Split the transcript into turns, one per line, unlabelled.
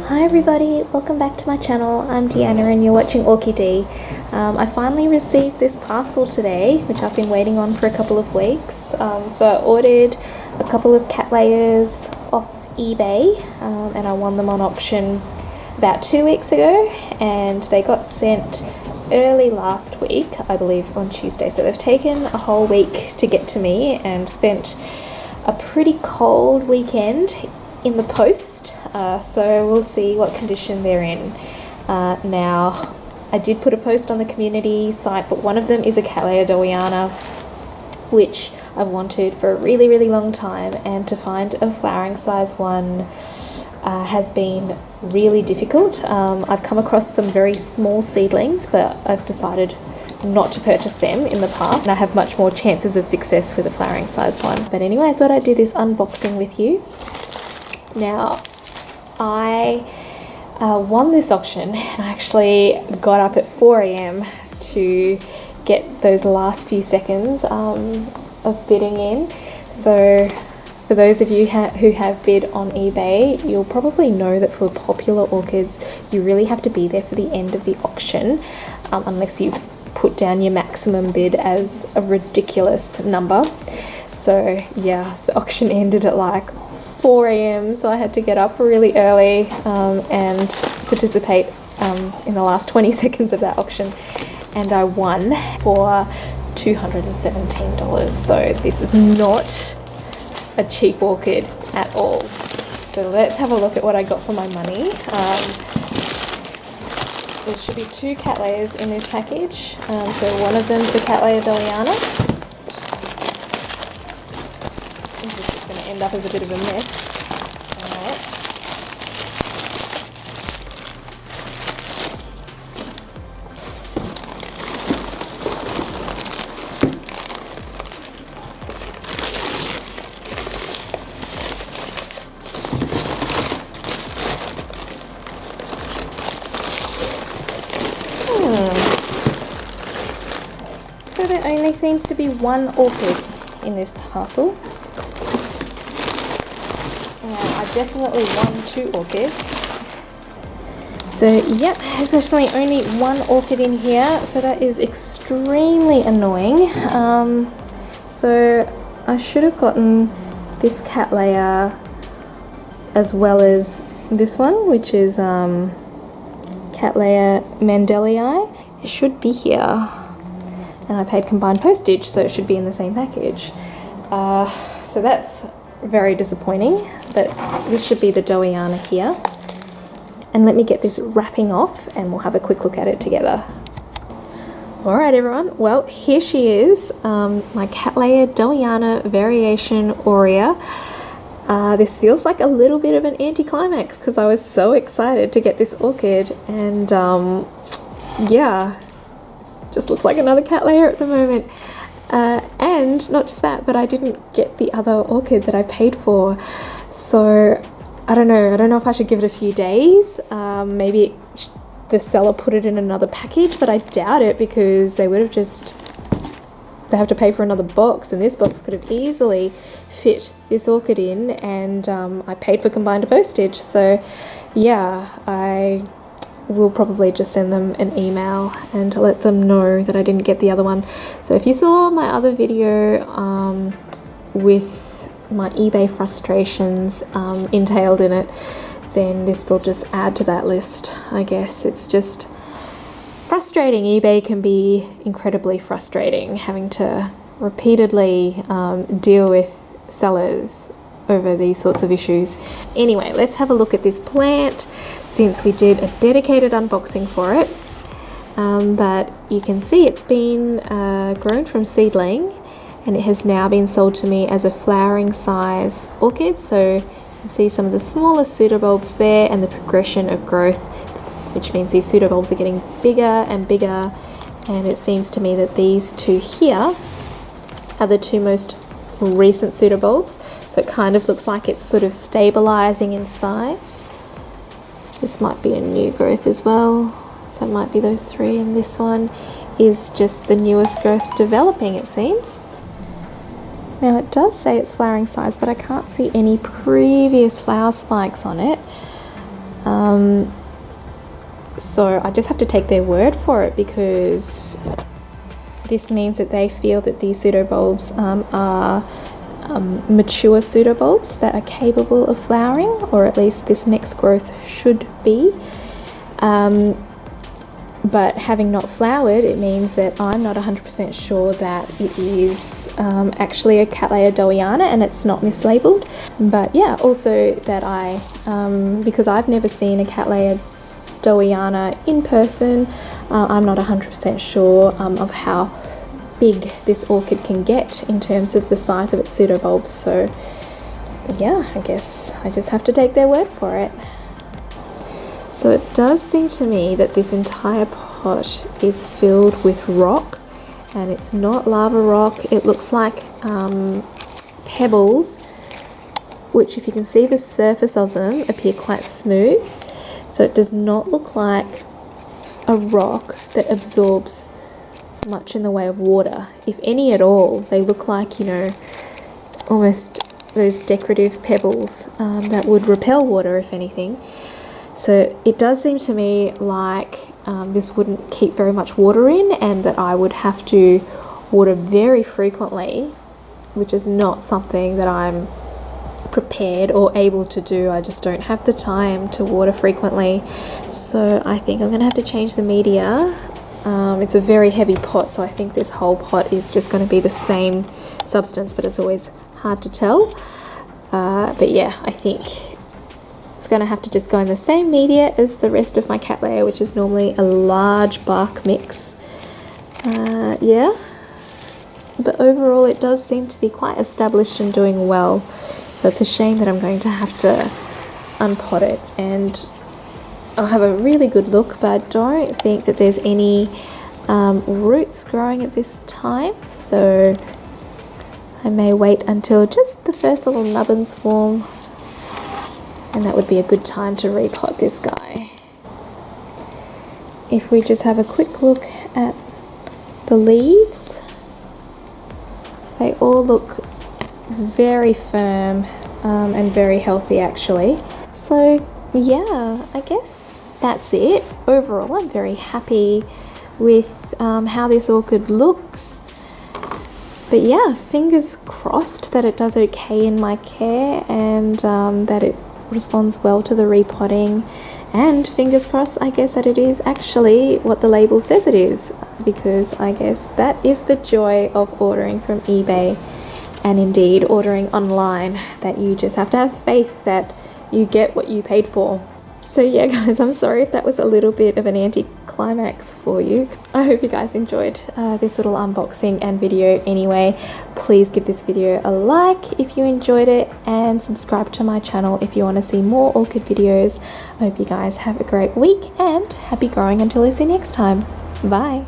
Hi everybody, welcome back to my channel. I'm Deanna and you're watching Orchidee. I finally received this parcel today, which I've been waiting on for a couple of weeks. So I ordered a couple of Cattleyas off eBay and I won them on auction about 2 weeks ago, and they got sent early last week, I believe on Tuesday. So they've taken a whole week to get to me and spent a pretty cold weekend in the post, so we'll see what condition they're in. Now, I did put a post on the community site, but one of them is a Cattleya dowiana, which I've wanted for a really long time, and to find a flowering size one has been really difficult. I've come across some very small seedlings, but I've decided not to purchase them in the past, and I have much more chances of success with a flowering size one. But anyway, I thought I'd do this unboxing with you. Now, I won this auction and I actually got up at 4 AM to get those last few seconds of bidding in. So for those of you who have bid on eBay, you'll probably know that for popular orchids you really have to be there for the end of the auction, unless you've put down your maximum bid as a ridiculous number. So yeah, the auction ended at like 4 AM, so I had to get up really early and participate in the last 20 seconds of that auction, and I won for $217. So this is not a cheap orchid at all. So let's have a look at what I got for my money. There should be 2 Cattleyas in this package. So one of them's the Cattleya dowiana. This is going to end up as a bit of a mess. So there only seems to be one orchid in this parcel. I definitely won 2 orchids. So yep, there's definitely only one orchid in here, so that is extremely annoying. So I should have gotten this Cattleya as well as this one, which is Cattleya Mandeliae. It should be here. And I paid combined postage, so it should be in the same package. So that's very disappointing, but this should be the dowiana here. And let me get this wrapping off and we'll have a quick look at it together. Alright everyone, well here she is, my Cattleya dowiana variation aurea. This feels like a little bit of an anticlimax because I was so excited to get this orchid, and yeah, just looks like another Cattleya at the moment. And not just that, but I didn't get the other orchid that I paid for. So I don't know if I should give it a few days. Maybe the seller put it in another package, but I doubt it because they would have they have to pay for another box, and this box could have easily fit this orchid in, and I paid for combined postage. So yeah, I will probably just send them an email and let them know that I didn't get the other one. So if you saw my other video with my eBay frustrations entailed in it, then this will just add to that list, I guess. It's just frustrating. eBay can be incredibly frustrating, having to repeatedly deal with sellers over these sorts of issues. Anyway, let's have a look at this plant, since we did a dedicated unboxing for it. But you can see it's been grown from seedling, and it has now been sold to me as a flowering size orchid. So you can see some of the smaller pseudobulbs there and the progression of growth, which means these pseudobulbs are getting bigger and bigger, and it seems to me that these 2 here are the 2 most recent pseudobulbs. So it kind of looks like it's sort of stabilizing in size. This might be a new growth as well, so it might be those 3, and this one is just the newest growth developing, it seems. Now it does say it's flowering size, but I can't see any previous flower spikes on it. So I just have to take their word for it, because this means that they feel that these pseudobulbs are mature pseudobulbs that are capable of flowering, or at least this next growth should be. But having not flowered, it means that I'm not 100% sure that it is actually a Cattleya dowiana and it's not mislabeled. But yeah, also that because I've never seen a Cattleya dowiana in person, I'm not 100% sure of how big this orchid can get in terms of the size of its pseudobulbs. So yeah, I guess I just have to take their word for it. So it does seem to me that this entire pot is filled with rock, and it's not lava rock. It looks like pebbles, which, if you can see the surface of them, appear quite smooth. So it does not look like a rock that absorbs much in the way of water, if any at all. They look like, you know, almost those decorative pebbles that would repel water, if anything. So it does seem to me like this wouldn't keep very much water in, and that I would have to water very frequently, which is not something that I'm prepared or able to do. I just don't have the time to water frequently. So I think I'm going to have to change the media. It's a very heavy pot, so I think this whole pot is just going to be the same substance, but it's always hard to tell. But yeah, I think it's going to have to just go in the same media as the rest of my Cattleya, which is normally a large bark mix. Yeah, but overall it does seem to be quite established and doing well. So it's a shame that I'm going to have to unpot it, and I'll have a really good look, but I don't think that there's any roots growing at this time, so I may wait until just the first little nubbins form, and that would be a good time to repot this guy. If we just have a quick look at the leaves, they all look very firm and very healthy actually. So yeah, I guess that's it. Overall, I'm very happy with how this orchid looks. But yeah, fingers crossed that it does okay in my care, and that it responds well to the repotting, and fingers crossed, I guess, that it is actually what the label says it is, because I guess that is the joy of ordering from eBay, and indeed ordering online, that you just have to have faith that you get what you paid for. So yeah guys, I'm sorry if that was a little bit of an anticlimax for you. I hope you guys enjoyed this little unboxing and video anyway. Please give this video a like if you enjoyed it, and subscribe to my channel if you want to see more orchid videos. I hope you guys have a great week, and happy growing until I see you next time. Bye!